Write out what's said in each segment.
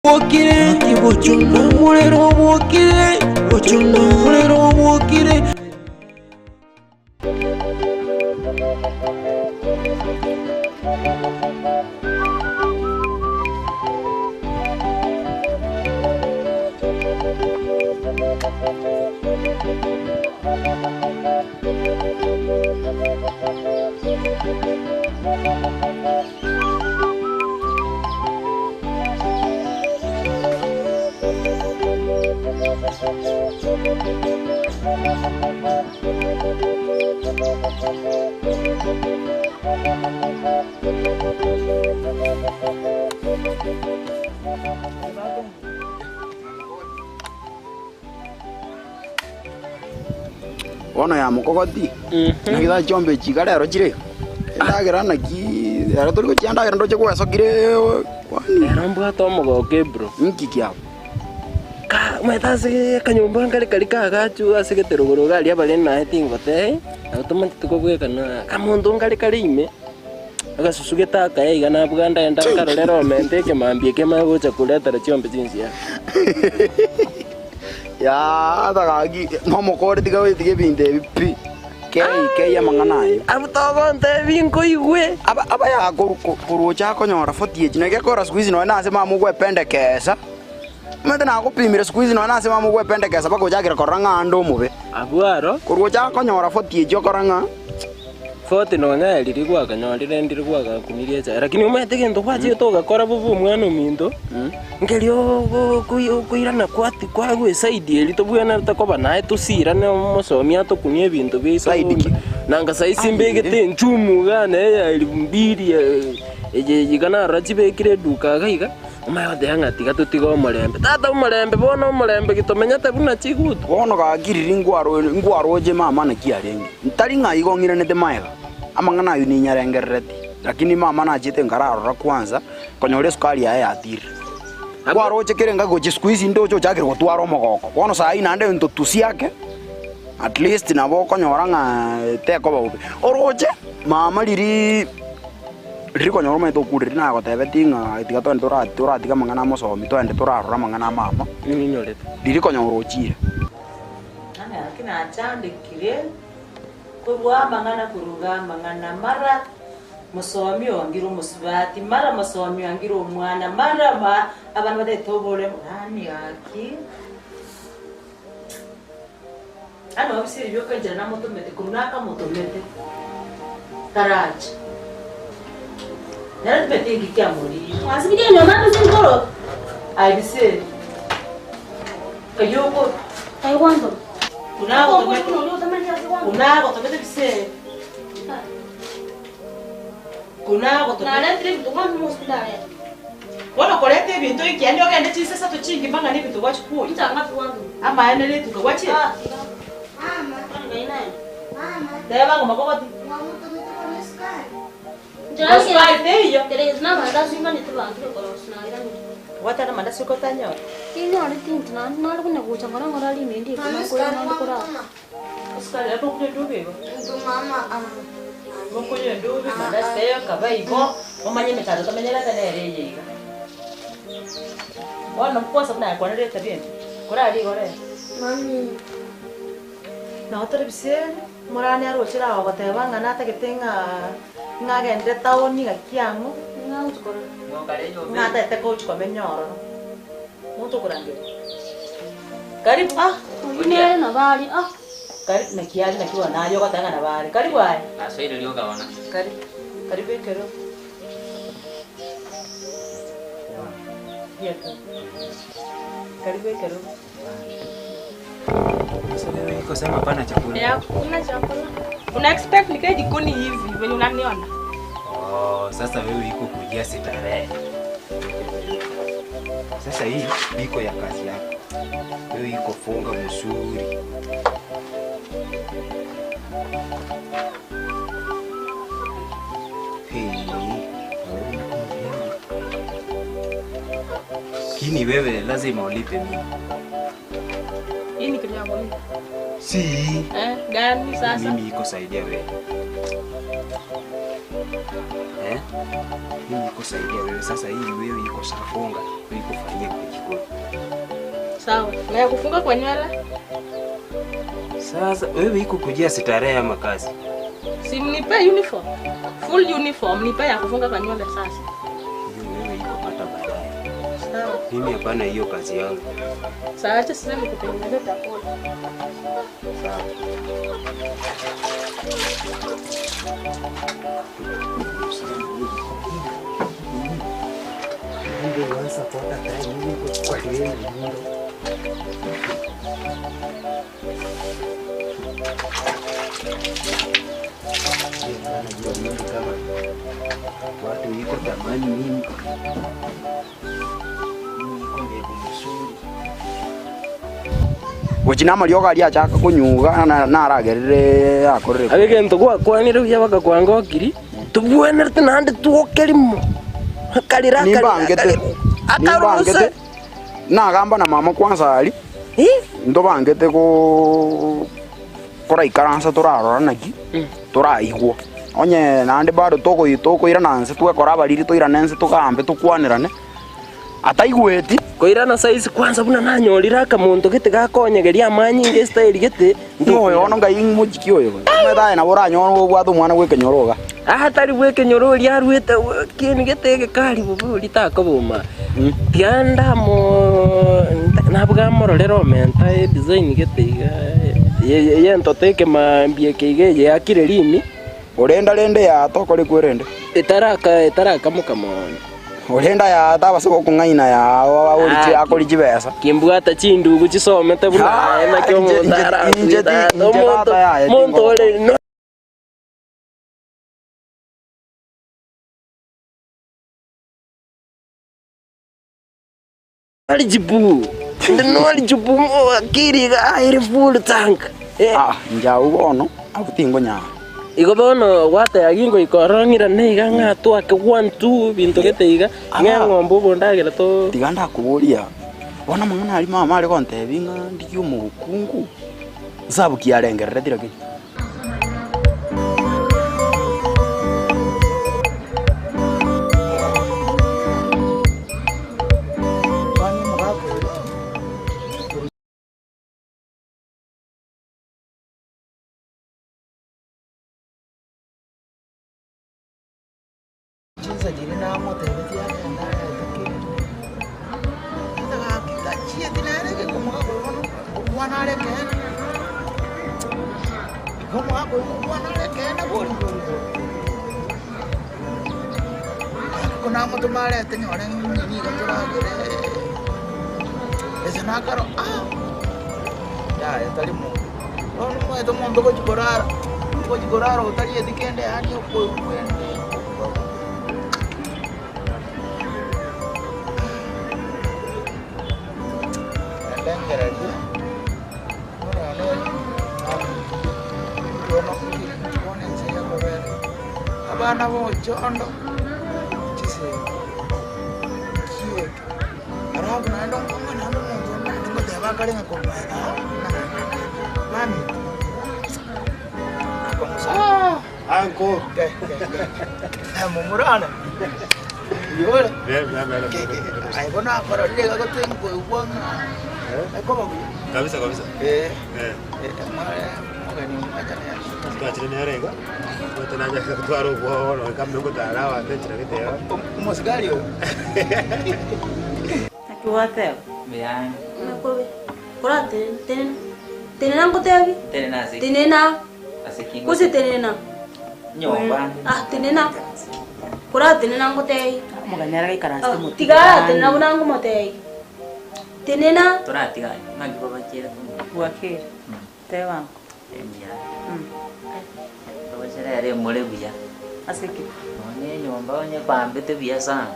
Wokire, ibochunda mulero wokire, bochunda mulero wokire. Ono ya mukogoti nigitha chombe chikarero chire ndagira naki ara turi kuchanda ndo chekweso kire kwani rambwa to mugoke bro nkikia ka mwetase kanyumba ngari kari kagachu asigete ruguru gari abale na tingote automatic tukogwekana kamundu ngari kari ime agasusugeta kaya igana buganda enda karorero mente ke mambie ke magocha kuletara chombe jinsi ya ya tagagi momo kore tiga we tige binde pi ke ya manganayo abutogonte binko igwe aba ya kurucha konyora fotie chine ke kora squeeze no na sema mugwe pendekesa mete na kupimire squeeze no na sema mugwe pendekesa bako jakira koranga ndo mube abuaro kurucha konyora fotie jo koranga fote no ngari rigwa kanyorire ndirigwa kunirie cha lakini umete gento kwachi toga kora bubu mwana mindo ngelio kuirana kwati kwa gwe side eli to bwana takoba nae tusira ne musomia to kunie bintu be side nanga saisi mbegete nchumu gane ya mbiri eje yigana rajibe kire duka gaiga umayo deanga tiga tutigo mulembe tata mulembe bona mulembe gitomenyate buna chigutu bona ga kiriri ngwaro je mama na kiarengi ntari ngai gongire nete maega amangana yu ni nyarengereti lakini mama na jite ngararo kwanza konyore sukari ya atiri ngwaro je kirenga goje squeeze ndocho chakire gotwaro mogoko bona sai nande nto tusiake at least na boko nyoranga teko baube oroje mama liri riko nyoroma to kuri na go tebe tinga tiga to ndora tiga mangana mosomi to ende torarora mangana mama ni nyorete liriko nyorochire ana kina chande kire kurwa mangana kuruga mangana mara musomi ongiro musibati mara musomi ongiro mwana mara abantu bade tobole nani aki ano abisiri byo kanje na moto mete kurunaka moto mete taraje nara mete ngikia muri Asibidi ndio maana singoro. abisiri kayoko Taiwando. Unago tomete bisiri kunago to Na leo trip tukwani hospitali. wana kolete bintu ikiandi ogende chise sato chingi mpaka ni bintu wachiku Itanga tuwangu. ama ene letu kwa wachi Mama. Ngaina. deva ngoma kwa Jangan hospitali teyo Terus nama ada sih kan itu bang itu kalau senang itu. wata na manda siko tanyo Ini ada ting tenan, nara pun aku cakap orang orang ini dia kena kau yang ada kurang. hospitali hapo kule dubi Itu mama. ngoko yo dubi manda steyo kabaibo omanye metalo tomenyela tenere yiga wana mkosa kuna kwa nere tabien kora ali gore Mami. na otore bisiri morane arochira agoteba ngana tagetenga ngagende taoni gakiamu Nggak usah kurang. ngata ete coach kwa menyoro mutu kurangire karibu Ini ada nabali karibu na kiali na kiwa nayo gatanga na bari karibu ai asaire lio kaona karibu kero yeka karibu kero sasa wewe iko sema pana chakula Ya, kuna chakula. Una expect nikae jikoni hivi venye unaniona? sasa wewe iko kujia starehe sasa hii iko ya kazi yako wewe iko funga mzuri kini wewe lazima ulipe mimi Hii ni kitu yangu mimi. si Gani sasa? mimi iko saidia wewe mimi niko saidia wewe sasa, hii wewe iko safunga wewe kufanyia kwa jikoni. Sawa. Na ya kufunga kwa nywele? Sasa wewe iko kujia starehe ya makazi. Si mnipe uniform. Full uniform nipe ya kufunga kwa nywele sasa. Hiyo wewe iko pata baadaye. Sawa. Mimi hapana hiyo kazi yangu. Sawa, acha sasa nikutengenezea chakula. Sawa. Ndio wanza kuota tayari mimi kwa yeye ndio. Najua mimi kama watu iko tamani mimi iko ndio mzuri. Wachina marioga ali achaka kunyuga na aragerere akorere. Abege ntogwa kwanire uya baka kwangokiri. Tubwenerte nande tuokelimo. Kalira Nimbangete. Nimbangete. Na gamba na mama kwanza ali. Ndo bangete ko ikaransa turarora naki. Turaigwo. Onye nande bado toko ira nanse twekora bariri toira nense tukambe tukwanirane. Ataigweti koirana size kwanza buna nanyorira kamuntu gete gakonyegeria amanyi nge style gete ndoyo ono ngai mujiki oyo methae na buranyoro bwathu mwana gwekenyoroga atari gwekenyorori arwete kini gete gekari buburi takobuma tianda mo nabwa mororero menta design gete ye ntoteke mambie kige ye akire limi urenda rende ya tokore kwerende etaraka mukamona urenda ya tabasoko kungaina ya urichi akoriji besa kimbwata chindugu cisomete buna na kyo mundara muntu ole no alijibu ndino alijibu akiriga aire full tank njau ono abutingo nya igo bono wate agingo ikorongira neiga ngatu ake 1 2 bintu geteiga ng'ombo bondagera to tiganda kuburia bona mwana ali mama ali kontebinga ndikyo mukungu sabu kiarengerere dirake Kuna moto mare tenyore ni gaturagire ese nakaro ya tali mu ono mo eto mondo ko jikorara utali edikende ani ko kwende ndengere ndi ono ono nseya ko bere abana bo chondo arabu na ndo ngoma na ndo ndo teba kale ngakoma mami anko mumurana yore ai bona para le ga tengo igual ai como kabisa mare ngani majana twachire nerega tutanaja kutwaro bwono kambe ngotarawa ndechira giteo umusgario akiwateo Biang. Nakobe. Kora tenena ngotebi? Tenena sih. Tenena. Asikin. Kusi tenena. Nyoba. Tenena. Kora tenena ngotei. muganyara ikarasta muti Tiga tenena bunangu motei. Tenena. Tora tiga. Magi baba cira. wakir tewa Emia. Baba cira ada mulai biya. asiki Mone nyomba onye pambete biya sana.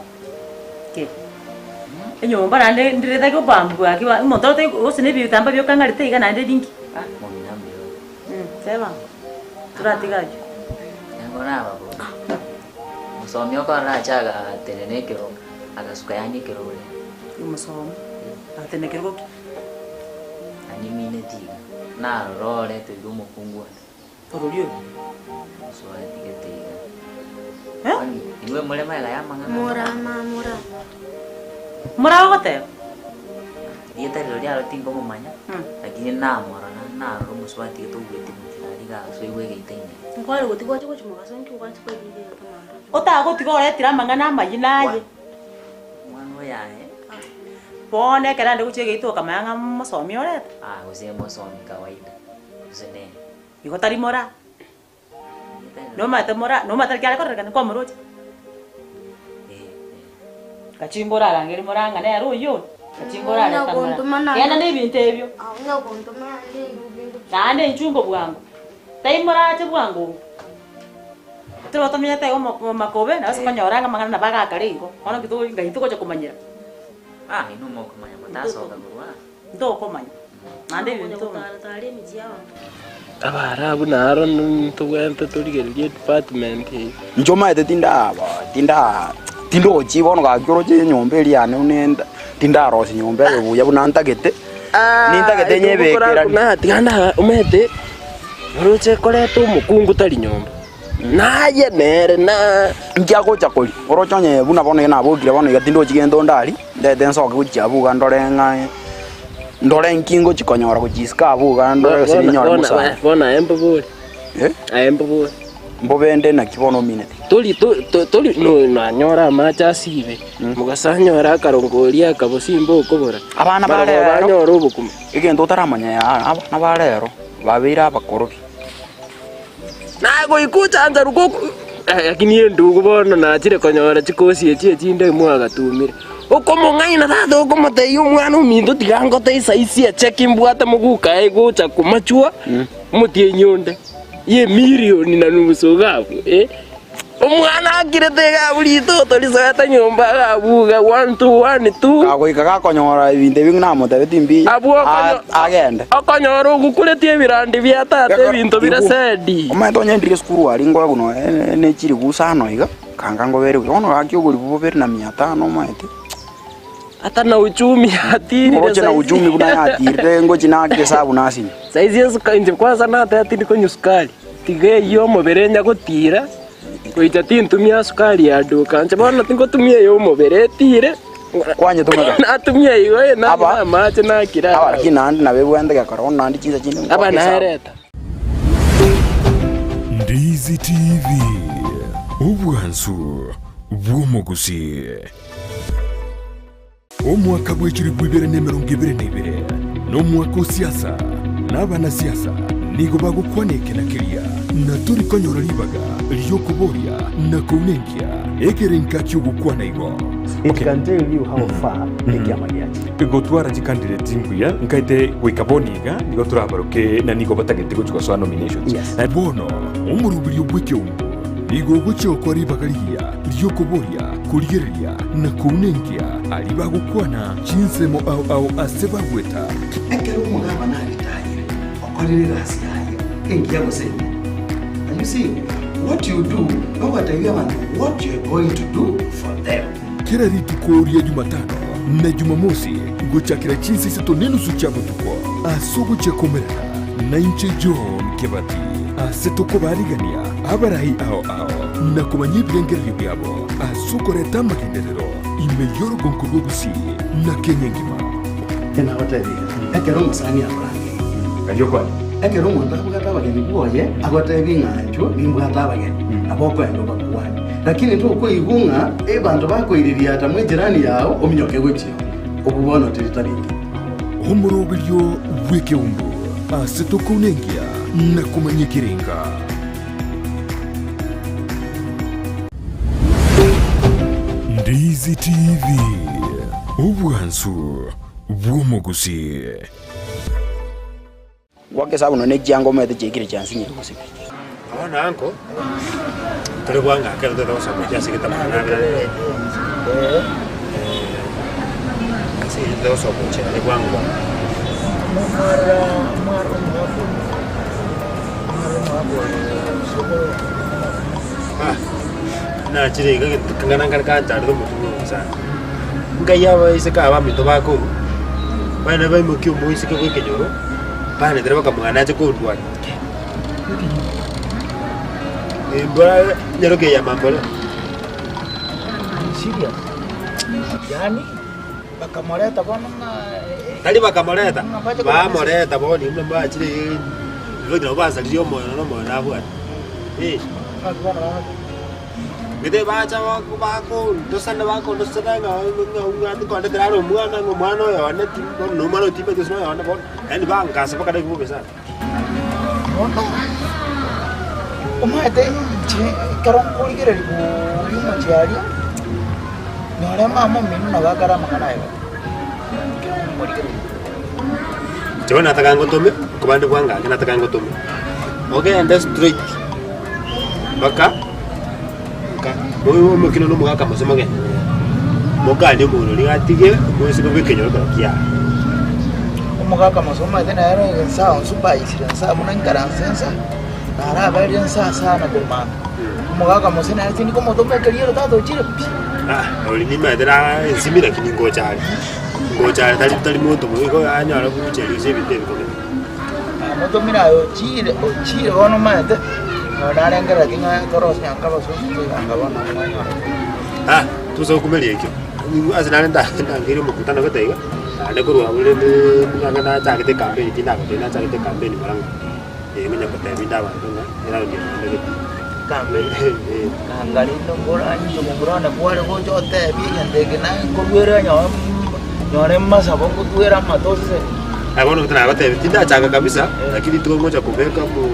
ke nyomba nande ndireta ko bambu akiwa moto te osine bi tamba byo kangari te igana nde dinki Ah, mone nambio. tewa turatigaje Ngona babo. Musomyo ko ra chaga tenene kero. Agasuka yani kero le. umusomo atenekero Ani mine tiga. Na role te dumo kungwa. orolio So tiga tiga. Inwe mule maela ya mangana. Mura. Mura wote. Dia tadi dia alo tingko mamanya. Lakini na mora na rumu swati tu witi mutari ga so iwe ga itenya. Ngwari gutigwa cyo chumuga so nki kwanza kwa gidi kamanda. Ota gutiga oretira mangana mayinaye. Mwana ya Pone kana ndi kuchege itu kamanga musomi oreta. Usie musomi kawaida. Usene. Iko tari mora. No mata kyale koreka kwa muroje. Kachimbora langeri moranga ne ruyo. Kachimbora ne kamara. Yana ne binte ebyo. Awunya kontoma ndi bintu. Nande nchungo bwangu. Tai mora che bwangu. Tro tomya tai makobe na sakanyoranga mangana na baga karingo. Ono kitu ngahituko cha kumanyira. Ino mo kumanya matasoka kurwa. Ndo komanya. Nande bintu. Tari mijiao. Abarabu naro ntugwente turigerie department. Njomaete tindo chibono ga kyoro che nyombe eri ane unenda tindaro si nyombe buya bunantagete. Nintagete nyebekera na tiganda umete. Roche koleto mukungu tari nyombe. Naye nere na ngiago chakoli orochonye buna bono na bogire bono gatindo chigendo ndari ndete nsoka kuchabuga ndore nkingo chikonyora kuchiska buga ndore sininyora musa bona embo buri embo buri mbobende na kibono minute toli no nanyora macha sibe mugasanyora karongoria akabosimbo ukobora abana bare banyora ubukuma igendo taramanya ya abana barero babira bakorobi nago ikuchanza ruko lakini ndu kubona na chire konyora chikosi echi chinde mwaga tumire ukomo ngaina thado ukomo te yumwana umindu tigango te saisi echeki mbwata muguka egocha kumachua mutie nyonde ye milioni na nusu gafu umwana akirete bulito tolisata nyomba gabuga 1 2 1 2 agoika gakonyora ibinde bingna mote timbi agende akonyora gukuretie birandi bya tate bintu birasedi umatonye ndike skuru ari ngo guno ne chiri gusano iga kanga ngo bere ono gakyoguri bubere na 500 maete hata na uchumi atiri ngoje na uchumi buna atire ngoje na kesabu nasi saizi yesu kanje kwanza na atiri ko nyuskali tige yo moberenya gutira kuita tintumia sukari ya duka nje bona tingo tumia yo moberetire kwanye tumaga natumia iwe na mache na kira aba kinandi na bebwende ga corona ndi chiza chinde aba na hereta Ndizi TV ubwansu bw'umugusi omwaka bw'ekiri bw'ibere n'emirongo ibere n'ibere n'omwaka osiasa n'abana siasa nigo bagukwaneke na kiria na turi konyora libaga lyokuboria na kunengia ekerenka cy'ugukwana igo. It can tell you how far ekiama giachi gotwara candidate nguya nkaite gwikaboniga nigo turabaruke na nigo batagete gucwa nominations bono umurubirio bwike umbu nigo gucyo kwa libaga lyokuboria kurigeria na kunengia ali bagukwana chinsemo au aseba gweta ekero mugaba na retire okorere rasi yaye kengia gosenya. And you see what you do nobody what you're going to do for them. Kila ritukoria Jumatano na Jumamosi guchakira chinsi sito nenu suchabo tukwa asugu chekomerera na inche John Kebati aseto kubarigania abarahi ao na kumanyibirengeri byabo asuko reta makinderero imeyoro gonkugo gusi na Kenya ngima ena hoteli ekero musani abrange kajyo kwa ekero muntu akugata abageni bwoye agota binganjo bimbwata abageni aboko endo bakwani lakini tu uko ihunga bantu bakoiriria ata mwijirani yao ominyoke gwekyo okubono tiritariki umurubirio bwike umbu aseto kunengia na kumanyikirenga Ndizi TV ubwansu bw'umugusi wake sabu no nejango mete chekire chansi nyiri gusi abana anko turi bwanga kero de rosa ko jasi kita mana kasi de rosa ko chele bwanga na chiri ga kangana kan tar do mutu sa ngaya wa isaka ba mito ba ko bana ba mu kyo mo isaka ko ke joro bana dere ba kamana je ko duan bara nyaro ke ya mambo serious. Yani bakamoleta bona Tali bakamoleta. Bamoleta boni mwe mbachire. Ndio baza liyo moyo no moyo nabwa. Ngide bacha bako ndosana bako ndosana ngati konde draro mwana oyo ane no mwana tipe desno yo ane bon. Yani bangasa bakada kubube sana. Umate karong kuligere ku yumo chiari. Nore mama minu nagakara mangana yo. Coba nataka ngotome kubande kwanga nataka ngotome. Okay, and that's straight. Baka Boyo mukino no mugaka masomage. Mugande muno ligatige mwese kubekenyo bakia. Umugaka masoma tena yaro nsa super isira nsa muna nkaransensa. Nara bari nsa sana kulma. Umugaka mosina ati ni komo tobe kaliyo tato chire. Oli ni madera simira kini ngochari. Ngochari tali moto mo anyara bucheri sebite bikobe. Moto mira yo chire ono mate. Nara ngara kinga toros nyanga baso nganga bana. Tuzo kumeli ekyo. Azina nda ngiri mukutana bataiga. Ane kurwa bule nganga na chakite campaign tinda ko tena chakite campaign marang. Menya kota binda ba tuna era ni ndege. Campaign. Ngari no gora ni no gora na kware ko jote bi ndege na ko wera nyore masa bongo tuera matose. Agono tena bate tinda chaka kabisa lakini tuko moja kubeka mu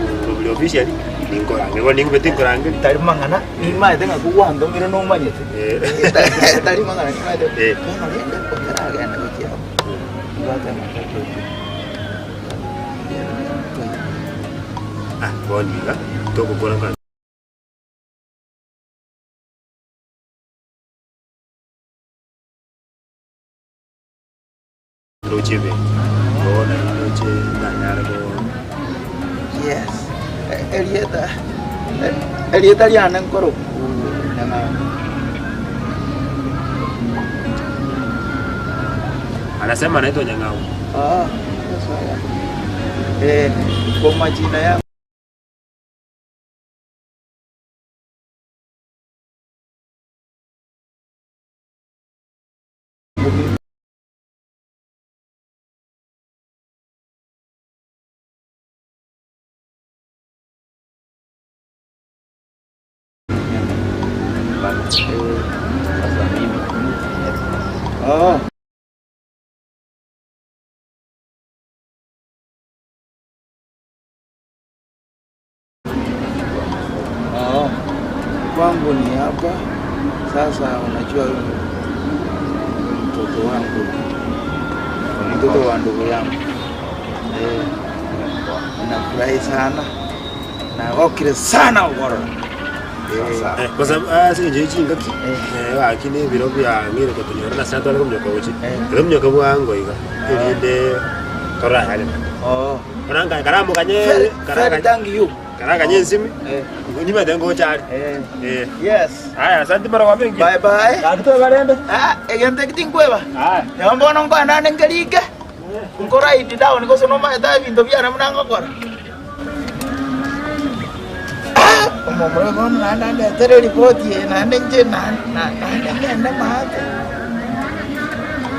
officially. Ningkorange, kalau ningko betul korange. Tadi mangana, lima itu nggak kuat, dong kira nomor aja. Tadi mangana lima itu. Kalau dia dah perkara kan nak kira. Bukan macam tu. Boleh juga. Tuh kurang kan. Lucu be. Boleh lucu, tanya lagi. Yes. Elieta liana nkoro nanga anasema anaitwa Nyang'au. Sawa. Kwa majina yangu kwangu ni hapa sasa. Unajua mtoto wangu, mtoto wa ndugu yangu, nafurahi sana na wakile sana ukoro. Kwa sababu sinje chingaki akini biro bya ngire ko tunyora na santo ko mnyoka uchi mnyoka bwango iga inde tora hale oranga karamu kanye karaka thank you karaka nyensimi nyima dengo chari yes haya asante mara wabengi bye bye akito barende egente kitinkweba yombo no ngana nengelike ngora iti dawo niko sono ma ta bindo byana mnanga kora Mama kon nanda tere ripoti nanda nje nanda maate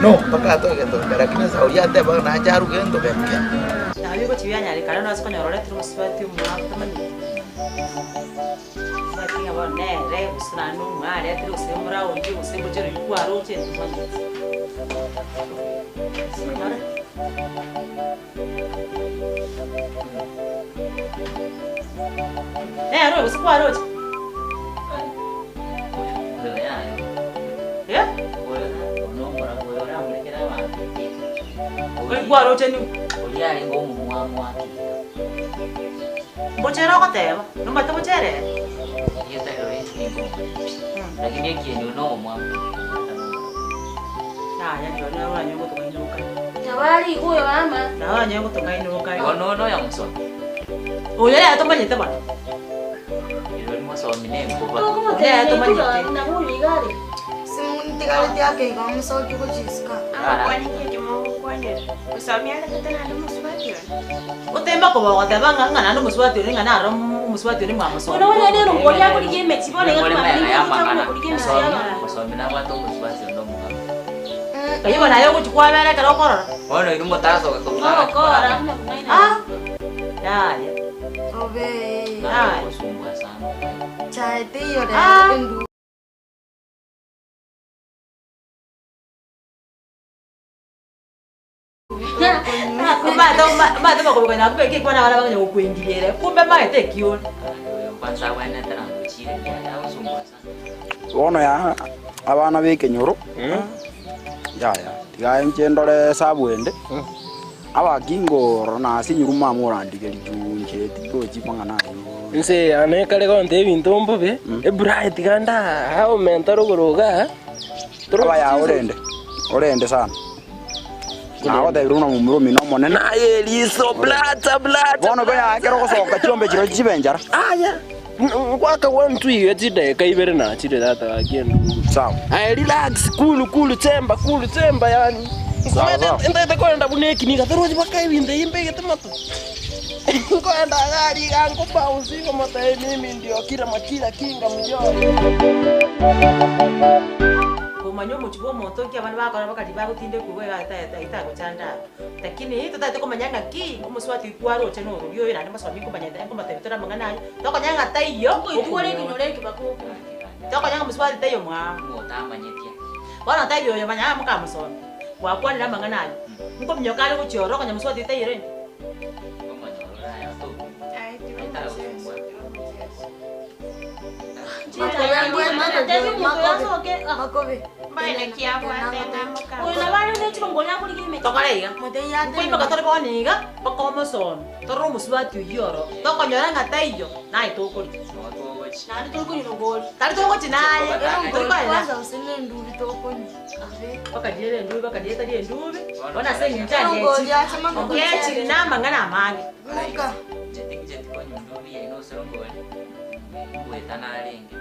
no pakato gitu lakini saudia te bang na jaru gendo bekya tayo ko chiya nyari kana nasko nyorole tru swati umwa tamani swati ngabo ne re usnanu ngare tru semra unji usibu jeri kwaro chen tamani simara aro usiku aro ya Guaro tenu. Kuliah inggo muang-muang. Bocero ko teo. No bato bocere. Iya teh inggo. Lagi dia kieu no muang. Nah, ya jono wa nyo to kaino kai. Jawari huyo mama. Na wa nyo to kaino kai. No yang son. Oh ya to manyete ba. Iron mo so mine ko ba. Como te Ya to manyete. na huli gari. Simunti kali yake kama msao chuko chiska. Kwani nini? Usomiana tena ndo muswati wena. Utemba ko wa tabanga ngana ndo muswati wena ngana ro muswati wena mwa muswati. Unaona leo ngoli yako ligeme tibone Ngoli ngoma mena ya ngoma mangana. kuligeme Musomi na watu muswati ndo muka. Kayo na yo kuchukua bere karo korora. Ono inu mutaso ka Oh, kora. Ah. Ya. Obe. Ah. Kusumbua sana. Chai tiyo de Ah. ndu. Kumbe ndo ko na kumbe kiko na wala banga kuingiliere. Kumbe maete kiona. Kwanza wena tena kuchire ya kusumbua sana. Wono ya abana beke nyoro. Ya. Tiga enchendore sabwende. Abakingo na sinyuruma morandigeri junje tikoji pangana. Nse anekale konte bintu mbobe. Bright ganda hao mentaro goroga. Aba ya orende sana. Nago de runa mumuro mino monene. Na eliso blata. Wono ko ya kero ko soka chombe chiro chibenjara. Aya. Kwaka wantu yetide kaibere na chide data agenda. Sawa. Ay relax cool temba yani. Sawa. Enda kwenda buneki nika teroji bakai binde imbe getamato. Kwenda gari gangu bounce kama tae mimi ndio kila makila kinga mjoo. Kumanyo muchibo moto kia bana bakora bakati bagutinde kuwe ita kuchanda. Lakini tutata kumanyanga ki umuswati kwaro cheno rubyo ira ndima swami kumanyanda ngoma tayitora mangana. Toko nyanga tayiyo kuituore kinoleki bako. Toko nyanga muswati tayiyo mwa. Ngotamanyetia. Wana tayiyo yamanya mukamusoma. Wakwani mangana. Muko mnyokale kuchoro kanya muswati tayire. Makobe. Baile kiapo atena muka. Una bana ne chiko ngoli yako ligeme. Tokaleiga. Mode ya Kuimba katore boniga bakomo son. Toro muswati yoro. Toko nyoranga tayiyo na itokori. Nani toko ni ngoli. Tari toko chinaye. Kwanza useme nduri toko ni. Bakadiere ndubi bakadieta die ndubi. Ona sengi njani Ngoli ya chama ngoli. yechi na mangana amange. Muka. Jeti kwa nyundubi ya ino serongole. Kuetana alingi.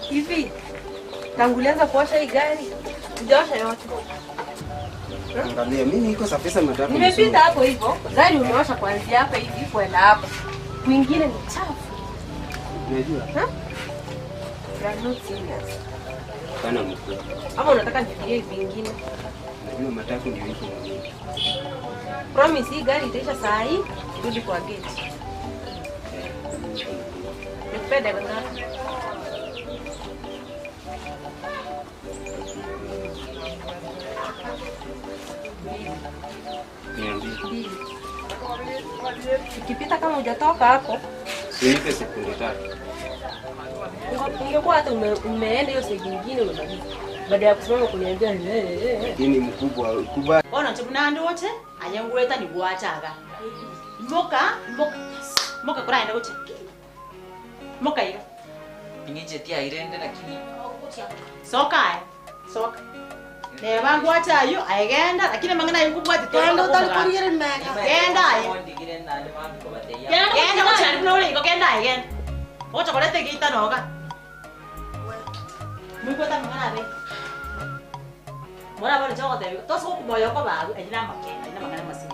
Hivi tangu ulianza kuosha hii gari hujaosha yote? Angalia, mimi niko safisa matatu. Nimepita hapo hivyo, gari umeosha kuanzia hapa hivi kwenda hapa, kwingine ni chafu. Unajua? You are not serious. Kana mkuu. Ama unataka nifikie vingine? Najua matatu ndio iko mwenyewe. Promise hii gari itaisha saa hii, rudi kwa gate. Nikupenda bwana. Ukipita kama hujatoka hapo, Sinipe sekunde 3. ungekuwa hata umeenda hiyo siku nyingine unabidi. Baada ya kusimama kuniambia Lakini mkubwa Ona chubuna ndoche anyanguleta ni bwachaga. Moka kuraenda uche. Moka hiyo. Ingije tia irende lakini Soka. Ne bangu achayo aigenda lakini mangana yukubwati to. Kendo talikunyire mega. Genda ai. Genda ochari nole iko genda aigenda. Ocha kolete kita noga. Mukweta mangana be. Mora bale chogo te. To so kumoyo ko ba ina makena ina mangana masini.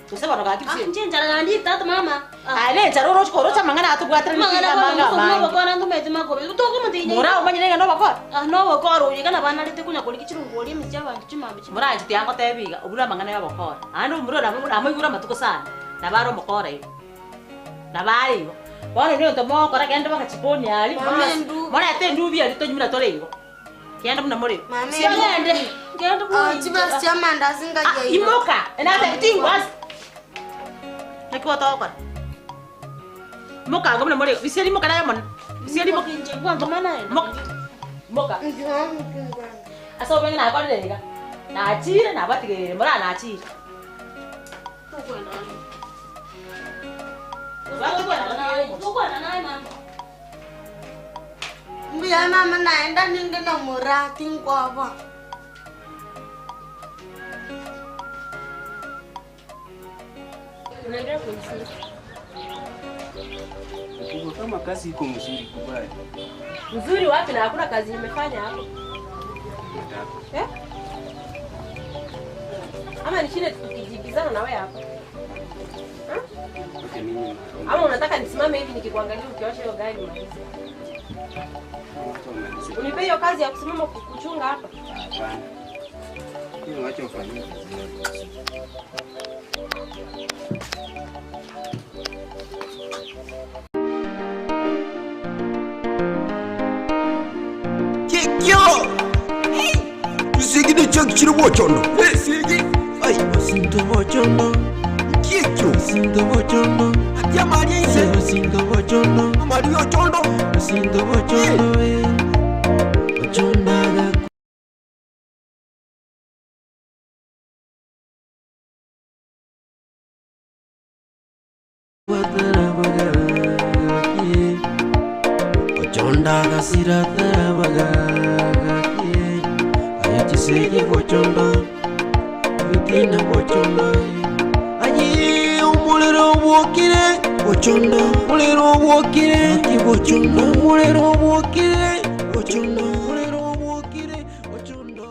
Tusema noga kipsi. Njenja ngandi tata mama. Ale charo rocho korocha mangana atubwatra ni Mangana manga. no bakora ndo mete makobe. Utoko mutinye. Mora umanye no bakora. Ah no bakora uyi kana bana lete kunya koli kichirungu oli mchaba kichimambe. Mora ati yango tebiga ubura mangana ya bakora. Ando muro na amuyura matuko sana. Na baro bakora yo. Na bayo. Wana nyo ntomo kora kende baka chiponi ali. Mora ate ndubi ali to nyumira tolengo. Kienda muna muri. Siende. Ngenda Ah, chiba siama ndazinga je. Imoka. Ena ta tingwas. Nakwa toka. Moka ngomna muri. Biseli moka na mon. Biseli moka nje kwa mana. Moka. Asa wenga na kwa lega. Na achire na batige mora na achire. Mbia mama naenda ninge na murati ngwaba. Unaendelea kunisikia? Kubwa kama kazi iko mzuri kubali. Mzuri wapi na hakuna kazi nimefanya hapo? Eh? Ama nishinde tukijibizana na wewe hapa? Okay, mimi Ama unataka nisimame hivi nikikuangalia ukiosha hiyo gari malize? Unipe hiyo kazi ya kusimama kuchunga hapa? hapana. Hiyo wacha ufanye. Kikyo! Sigi de chak chiro bochondo. Sigi. Ay, sinto bochondo. Kikyo, sinto bochondo. Atia Maria ise. Sinto bochondo. Maria chondo. Sinto bochondo. Bochonda. Bochonda gasira tarabaga. Ayachiseye bochondo. Vitina bochondo. Ayi umulero bwokire. Bochondo umulero bwokire. Ati bochondo umulero bwokire. Bochondo umulero bwokire. Bochondo.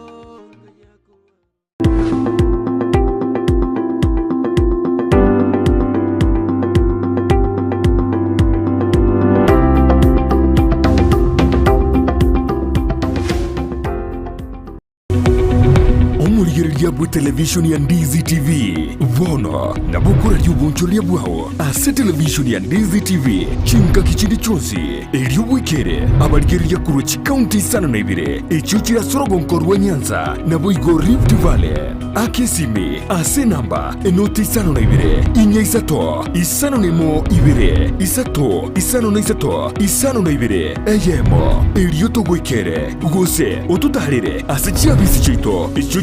Omurigereria bwa televishoni ya Ndizi TV vono na bukura ry'ubunchoria bwaho ase televishoni ya Ndizi TV chinka kichindi chonsi eriobwekere abarigereria kurochi county sana na ibire echo chira sorogonko rwa Nyanza na boigo Rift Valley akesimi ase namba enoti sana na ibire inya isato isano nemo ibire isato isano na isato isano na ibire eyemo erioto gwekere gose otutarire ase chiabisi chito echo